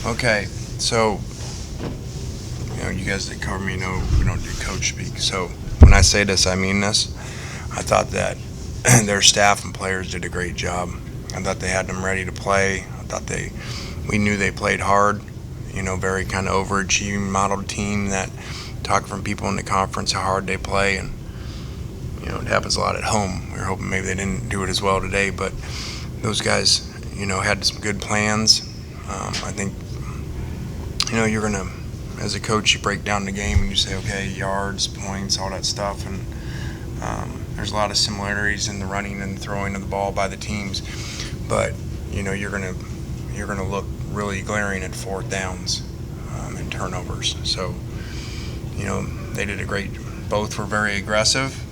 Okay, so you guys that cover me know we don't do coach speak. So when I say this, I mean this. I thought that their staff and players did a great job. I thought they had them ready to play. I thought we knew they played hard. Very kind of overachieving modeled team that talk from people in the conference how hard they play, and it happens a lot at home. We were hoping maybe they didn't do it as well today, but those guys, had some good plans. I think, you're gonna, as a coach, you break down the game and you say, okay, yards, points, all that stuff, and there's a lot of similarities in the running and throwing of the ball by the teams, but you're gonna look really glaring at fourth downs and turnovers. So they did a great. Both were very aggressive.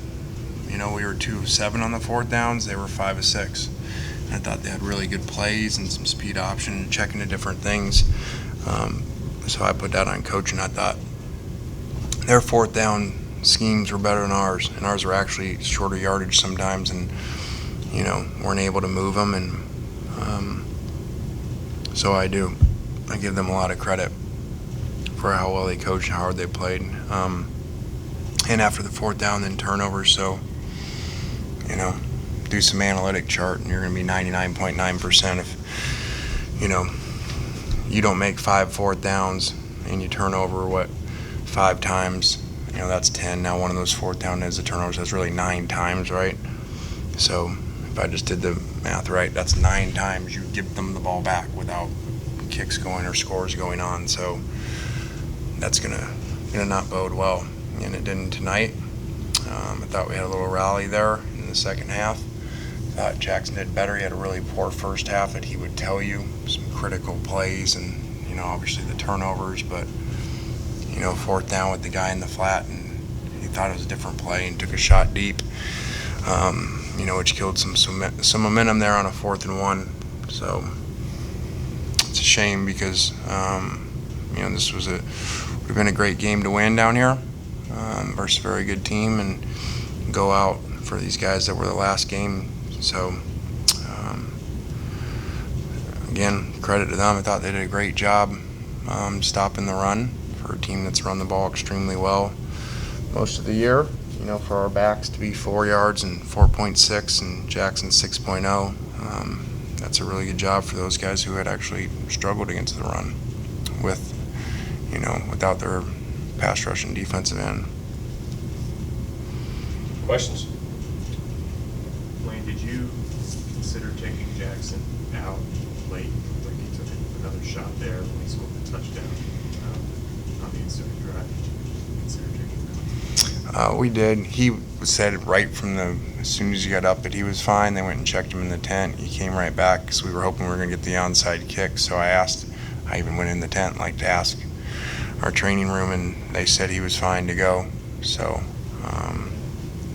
We were 2 of 7 on the fourth downs. They were 5 of 6. And I thought they had really good plays and some speed option, checking the different things. So I put that on coach, and I thought their fourth down schemes were better than ours, and ours were actually shorter yardage sometimes, and weren't able to move them, and so I give them a lot of credit for how well they coached and how hard they played, and after the fourth down, then turnovers. So do some analytic chart, and you're going to be 99.9% if you don't make 5 fourth downs and you turn over 5 times. That's 10. Now one of those fourth down is the turnovers. That's really 9 times, right? So if I just did the math right, that's 9 times you give them the ball back without kicks going or scores going on. So that's gonna not bode well, and it didn't tonight. I thought we had a little rally there in the second half. Thought Jackson did better. He had a really poor first half that he would tell you, some critical plays, and obviously the turnovers, but fourth down with the guy in the flat, and he thought it was a different play and took a shot deep, which killed some momentum there on a 4th and 1. So it's a shame because this would have been a great game to win down here versus a very good team, and go out for these guys that were the last game. So again, credit to them. I thought they did a great job stopping the run for a team that's run the ball extremely well most of the year. For our backs to be 4 yards and 4.6 and Jackson 6.0, that's a really good job for those guys who had actually struggled against the run without their pass rush and defensive end. Questions? Wayne, did you consider taking Jackson out late? Like he took another shot there when he scored the touchdown on the ensuing drive. Did you consider taking him out? We did. He said right from as soon as he got up that he was fine. They went and checked him in the tent. He came right back because we were hoping we were going to get the onside kick. So I even went in the tent to ask our training room, and they said he was fine to go. So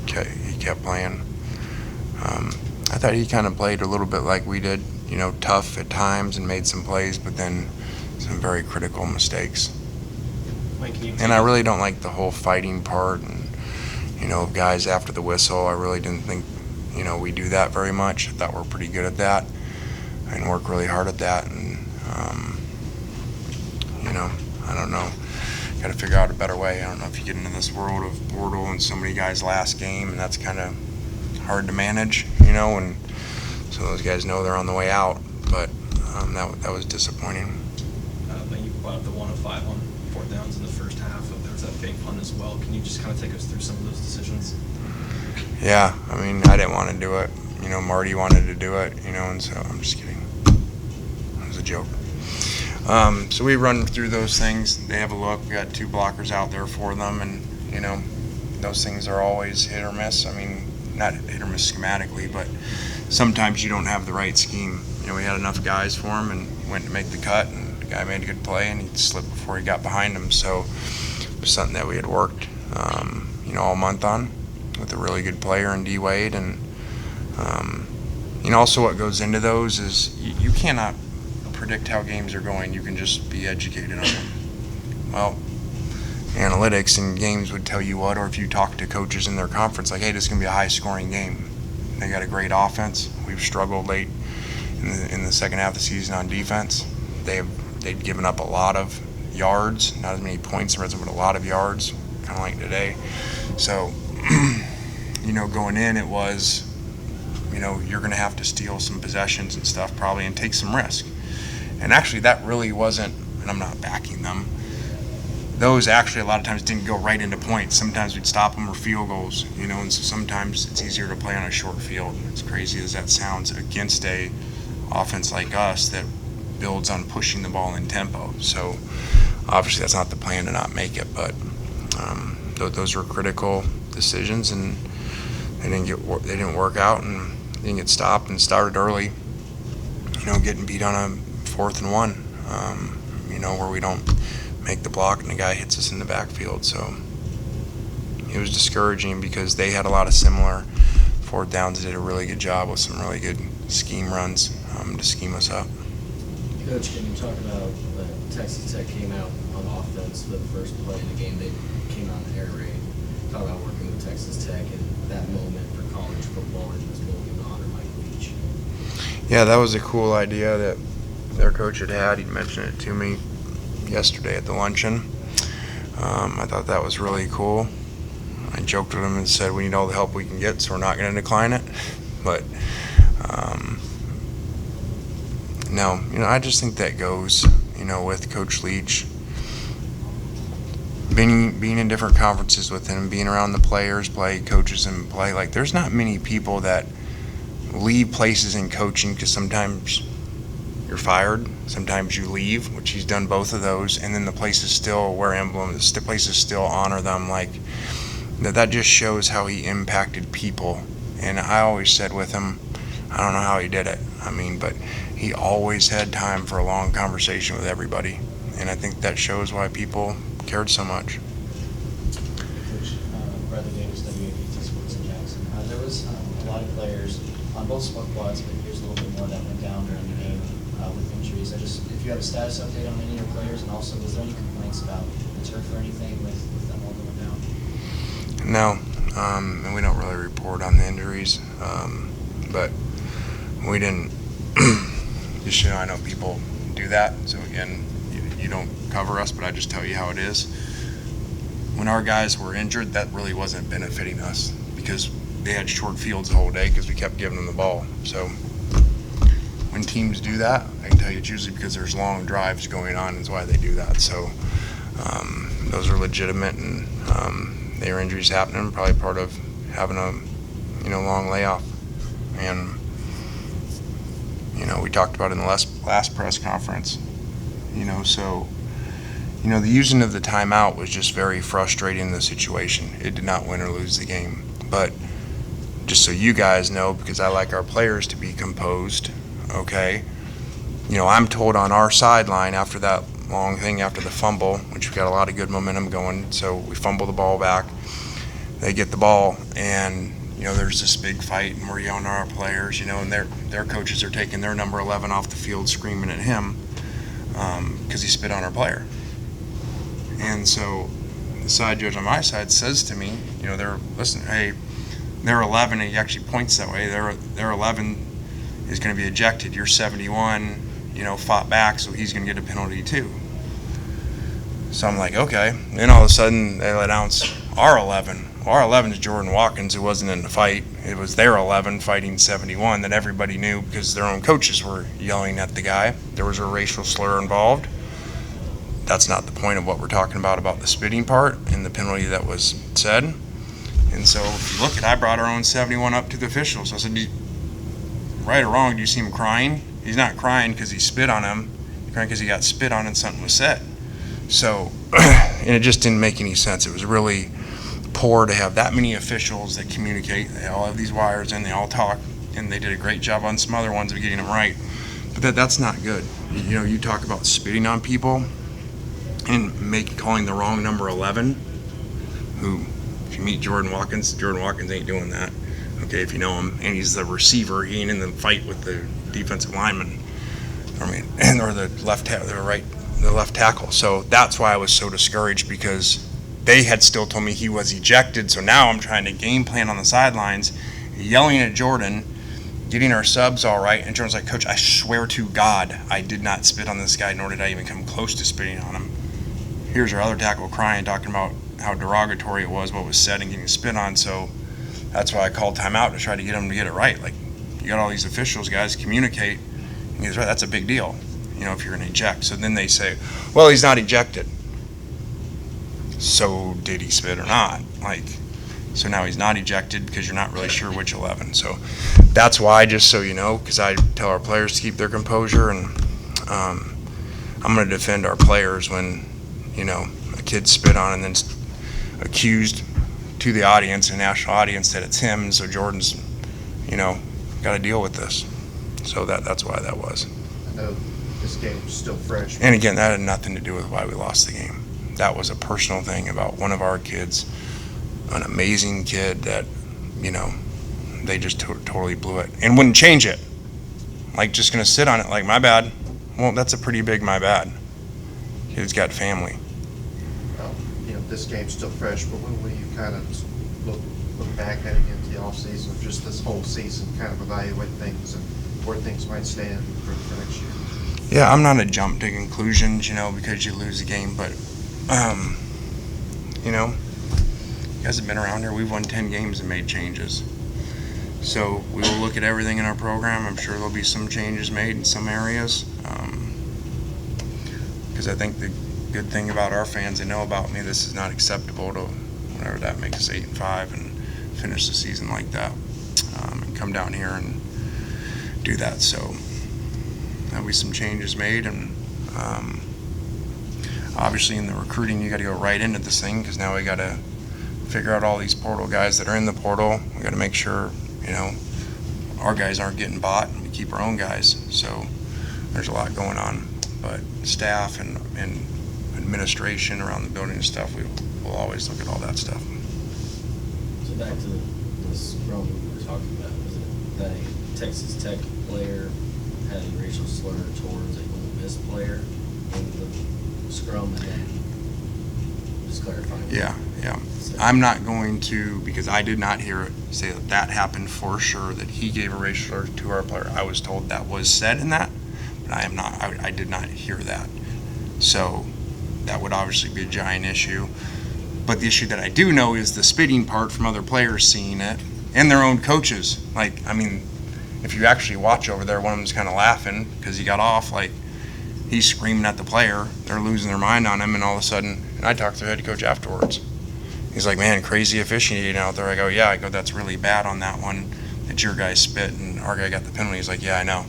he kept playing. I thought he kind of played a little bit like we did, tough at times and made some plays, but then some very critical mistakes. And I really don't like the whole fighting part and, guys after the whistle. I really didn't think, we do that very much. I thought we're pretty good at that and work really hard at that. And, I don't know. Got to figure out a better way. I don't know if you get into this world of portal and so many guys last game, and that's kind of hard to manage, and so those guys know they're on the way out. But that was disappointing. You brought up the 1 of 5 on fourth downs in the first half. There was that fake punt as well. Can you just kind of take us through some of those decisions? Yeah, I didn't want to do it. Marty wanted to do it, and so I'm just kidding. It was a joke. So we run through those things. They have a look. We got 2 blockers out there for them, and those things are always hit or miss. Not hit or miss schematically, but sometimes you don't have the right scheme. We had enough guys for him and went to make the cut, and the guy made a good play, and he slipped before he got behind him. So it was something that we had worked, all month on with a really good player in D. Wade. And, also what goes into those is you cannot predict how games are going. You can just be educated on them. Well, analytics and games would tell you what, or if you talk to coaches in their conference, like, hey, this is going to be a high-scoring game. They got a great offense. We've struggled late in the second half of the season on defense. They have they'd given up a lot of yards, not as many points in red zone, but a lot of yards, kind of like today. So, going in, it was, you're going to have to steal some possessions and stuff probably and take some risk. And actually, that really wasn't, and I'm not backing them, those actually a lot of times didn't go right into points. Sometimes we'd stop them or field goals, and so sometimes it's easier to play on a short field. As crazy as that sounds, against a offense like us that builds on pushing the ball in tempo. So obviously that's not the plan to not make it, but those were critical decisions, and they didn't work out, and didn't get stopped and started early. Getting beat on a 4th and 1, where we don't make the block and the guy hits us in the backfield. So it was discouraging because they had a lot of similar 4th downs. They did a really good job with some really good scheme runs to scheme us up. Coach, can you talk about Texas Tech came out on offense for the first play in the game? They came out in air raid. Talk about working with Texas Tech and that moment for college football and just building to honor Mike Leach. Yeah, that was a cool idea that their coach had. He mentioned it to me yesterday at the luncheon. I thought that was really cool. I joked with him and said we need all the help we can get, so we're not going to decline it. But no, I just think that goes, with Coach Leach. Being in different conferences with him, being around the players, coaches, and play. Like, there's not many people that leave places in coaching because sometimes you're fired, sometimes you leave, which he's done both of those, and then the places still wear emblems, the places still honor them. Like, that just shows how he impacted people. And I always said with him, I don't know how he did it. But he always had time for a long conversation with everybody. And I think that shows why people cared so much. Coach, Bradley Davis, WAPT Sports in Jackson. There was a lot of players on both squads, but here's a little bit more that went down during the game with injuries. If you have a status update on any of your players, and also was there any complaints about the turf or anything with them all going down? No, and we don't really report on the injuries, but we didn't. Just I know people do that. So again, you don't cover us, but I just tell you how it is. When our guys were injured, that really wasn't benefiting us because they had short fields the whole day because we kept giving them the ball. So when teams do that, I can tell you it's usually because there's long drives going on is why they do that. So those are legitimate, and their injuries happening, probably part of having a long layoff. And we talked about in the last press conference, so the using of the timeout was just very frustrating in the situation. It did not win or lose the game. But just so you guys know, because I like our players to be composed, okay, I'm told on our sideline after that long thing, after the fumble, which we got a lot of good momentum going, so we fumble the ball back, they get the ball, and there's this big fight, and we're yelling at our players, and their coaches are taking their number 11 off the field, screaming at him because he spit on our player. And so the side judge on my side says to me, hey, they're 11, and he actually points that way. Their 11 is going to be ejected. You're 71, fought back, so he's going to get a penalty too. So I'm like, okay. Then all of a sudden they let out our 11. Our 11 is Jordan Watkins, who wasn't in the fight. It was their 11 fighting 71 that everybody knew because their own coaches were yelling at the guy. There was a racial slur involved. That's not the point of what we're talking about the spitting part and the penalty that was said. And so if you look I brought our own 71 up to the officials. I said, right or wrong, do you see him crying? He's not crying because he spit on him. He's crying because he got spit on and something was said. So, and it just didn't make any sense. It was really poor to have that many officials that communicate. They all have these wires and they all talk, and they did a great job on some other ones of getting them right. But that's not good. You talk about spitting on people and calling the wrong number 11, who, if you meet Jordan Watkins ain't doing that. Okay, if you know him, and he's the receiver, he ain't in the fight with the defensive lineman. Or the left tackle. So that's why I was so discouraged, because they had still told me he was ejected. So now I'm trying to game plan on the sidelines, yelling at Jordan, getting our subs all right. And Jordan's like, Coach, I swear to God, I did not spit on this guy, nor did I even come close to spitting on him. Here's our other tackle crying, talking about how derogatory it was, what was said, and getting spit on. So that's why I called timeout to try to get him to get it right. Like, you got all these officials, guys, communicate. And he's right, that's a big deal, if you're going to eject. So then they say, well, he's not ejected. So did he spit or not? So now he's not ejected because you're not really sure which 11. So that's why, just so you know, because I tell our players to keep their composure, and I'm going to defend our players when, a kid spit on and then accused to the audience, a national audience, that it's him. So Jordan's, got to deal with this. So that's why that was. I know this game was still fresh. And again, that had nothing to do with why we lost the game. That was a personal thing about one of our kids, an amazing kid that, they just totally blew it and wouldn't change it. Just going to sit on it like, my bad. Well, that's a pretty big my bad. Kid's got family. Well, this game's still fresh, but when will you kind of look back at it into the offseason, or just this whole season, kind of evaluate things and where things might stand for next year? Yeah, I'm not a jump to conclusions, because you lose the game, but, you guys have been around here. We've won 10 games and made changes. So we will look at everything in our program. I'm sure there'll be some changes made in some areas. Because I think the good thing about our fans, they know about me, this is not acceptable to whatever that makes us 8-5 and finish the season like that. And come down here and do that. So there'll be some changes made, and obviously in the recruiting you got to go right into this thing, because now we got to figure out all these portal guys that are in the portal. We got to make sure our guys aren't getting bought, and we keep our own guys. So there's a lot going on, but staff and administration around the building and stuff, we'll always look at all that stuff. So back to the scrum we were talking about, was it that a Texas Tech player had a racial slur towards a Ole Miss player in the scrum, and then just clarifying? Yeah. I'm not going to, because I did not hear it, say that happened for sure, that he gave a racial slur to our player. I was told that was said in that, but I did not hear that. So that would obviously be a giant issue. But the issue that I do know is the spitting part from other players seeing it and their own coaches. If you actually watch over there, one of them's kind of laughing because he got off, he's screaming at the player. They're losing their mind on him, and all of a sudden, and I talked to the head coach afterwards. He's like, man, crazy officiating out there. I go, yeah. I go, that's really bad on that one, that your guy spit and our guy got the penalty. He's like, yeah, I know.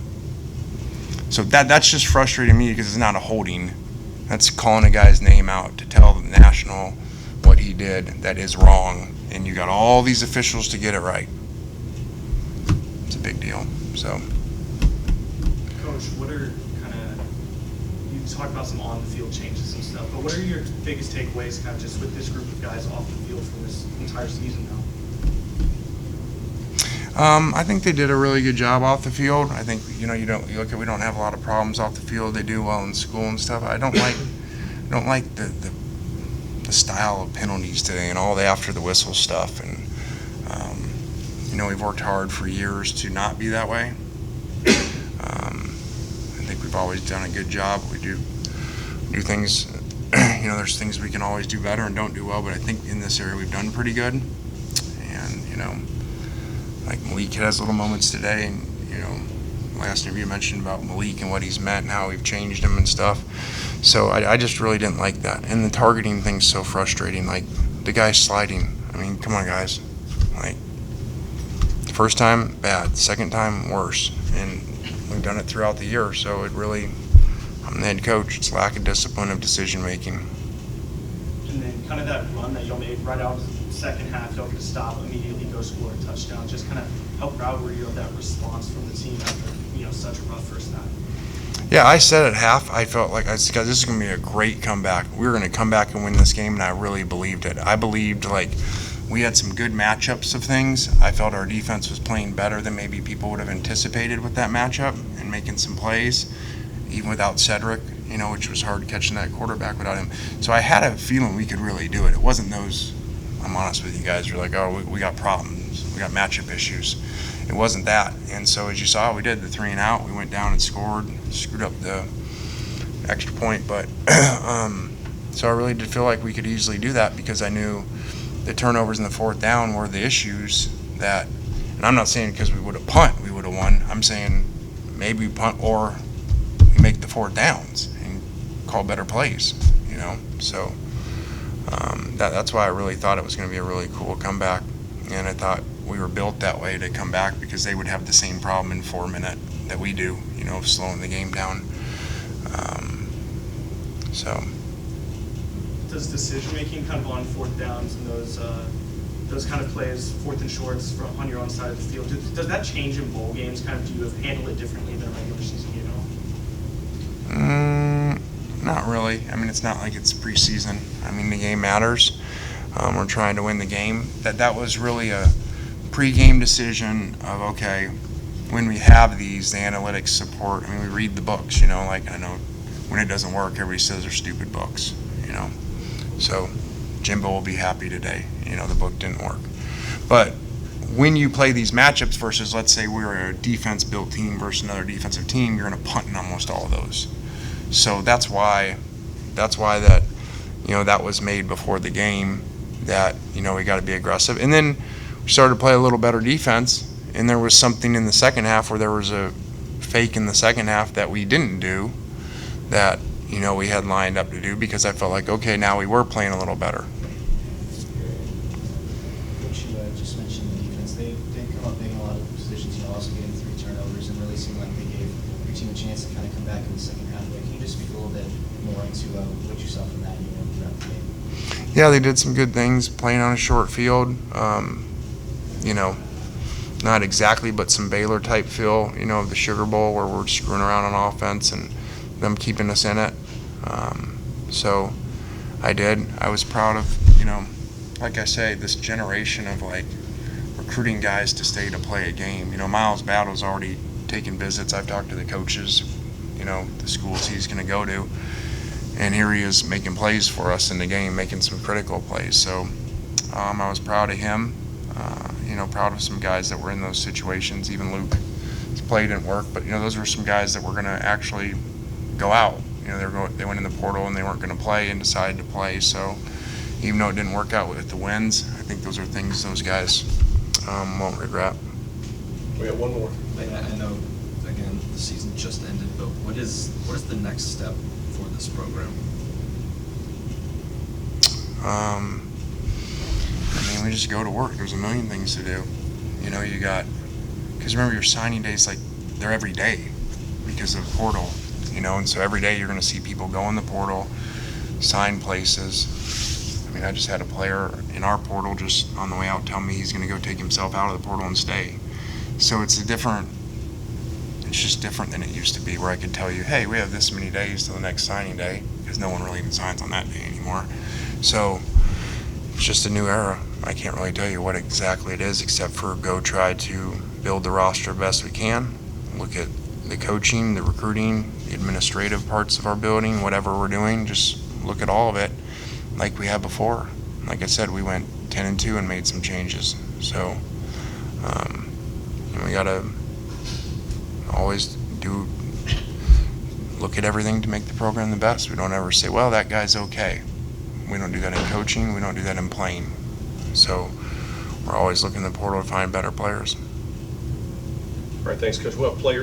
So that's just frustrating me, because it's not a holding. That's calling a guy's name out to tell the national what he did that is wrong, and you got all these officials to get it right. It's a big deal. So, Coach, what are you talked about some on-the-field changes and stuff, but what are your biggest takeaways kind of just with this group of guys off the field from this entire season now? I think they did a really good job off the field. I think we don't have a lot of problems off the field. They do well in school and stuff. I don't like the style of penalties today and all the after the whistle stuff. And we've worked hard for years to not be that way. I think we've always done a good job. We do things. There's things we can always do better and don't do well, but I think in this area we've done pretty good. And Malik has little moments today, and last interview mentioned about Malik and what he's meant and how we've changed him and stuff. So I just really didn't like that. And the targeting thing's so frustrating. The guy sliding. I mean, come on, guys. The first time, bad. Second time, worse. And we've done it throughout the year. So I'm the head coach. It's lack of discipline of decision making. And then kind of that run that y'all made right out of the second half, y'all could stop, immediately go score a touchdown. Just kind of how proud were you of that response from the team after such a rough first half? Yeah, I said at half, I felt like this is going to be a great comeback. We were going to come back and win this game, and I really believed it. I believed we had some good matchups of things. I felt our defense was playing better than maybe people would have anticipated with that matchup and making some plays, even without Cedric, which was hard catching that quarterback without him. So I had a feeling we could really do it. It wasn't those, I'm honest with you guys, you're like, oh, we got problems. We got matchup issues. it wasn't that. And so as you saw, we did the 3 and out. We went down and scored, screwed up the extra point. But so I really did feel like we could easily do that because I knew the turnovers in the 4th down were the issues that, and I'm not saying because we would have punt, we would have won. I'm saying maybe we punt or we make the 4th downs and call better plays, you know. So that's why I really thought it was going to be a really cool comeback. And I thought we were built that way to come back because they would have the same problem in 4 minute that we do, you know, of slowing the game down. So. Does decision-making kind of on 4th downs and those kind of plays, 4th and shorts on your own side of the field, does that change in bowl games? Kind of, do you handle it differently than a regular season, you know? Not really. I mean, it's not like it's preseason. I mean, the game matters. We're trying to win the game. That was really a pre-game decision of, okay, when we have these, the analytics support, I mean, we read the books, you know, like I know when it doesn't work, everybody says they're stupid books, you know. So Jimbo will be happy today, you know, the book didn't work. But when you play these matchups versus, let's say we're a defense-built team versus another defensive team, you're going to punt in almost all of those. So that's why that, you know, that was made before the game, that, you know, we got to be aggressive. And then we started to play a little better defense, and there was something in the second half where there was a fake in the second half that we didn't do that, you know, we had lined up to do because I felt like, okay, now we were playing a little better. Coach, you just mentioned the defense. They come up big in a lot of positions, you know, also getting 3 turnovers and really seemed like they gave your team a chance to kind of come back in the second half. But can you just speak a little bit more into what you saw from that, you know, throughout the game? Yeah, they did some good things playing on a short field. You know, not exactly, but some Baylor type feel, you know, of the Sugar Bowl where we're screwing around on offense and them keeping us in it. So I was proud of, you know, like I say, this generation of like recruiting guys to stay to play a game. You know, Miles Battle's already taken visits. I've talked to the coaches, you know, the schools he's going to go to. And here he is making plays for us in the game, making some critical plays. So I was proud of him, you know, proud of some guys that were in those situations. Even Luke, his play didn't work, but, you know, those were some guys that were going to actually go out. You know, they went in the portal and they weren't going to play and decided to play. So even though it didn't work out with the wins, I think those are things those guys won't regret. We got one more. I know, again, the season just ended, but what is the next step for this program? I mean, we just go to work. There's a million things to do. You know, you got, because remember your signing days, like, they're every day because of portal, you know, and so every day you're going to see people go in the portal, sign places. I mean, I just had a player in our portal just on the way out tell me he's going to go take himself out of the portal and stay. So it's just different than it used to be, where I could tell you, hey, we have this many days till the next signing day, because no one really even signs on that day anymore. So it's just a new era. I can't really tell you what exactly it is, except for go try to build the roster best we can, look at the coaching, the recruiting, the administrative parts of our building, whatever we're doing, just look at all of it like we have before. Like I said, we went 10-2 and made some changes. So we got to always look at everything to make the program the best. We don't ever say, well, that guy's okay. We don't do that in coaching. We don't do that in playing. So we're always looking in the portal to find better players. All right, thanks, Coach. We'll have players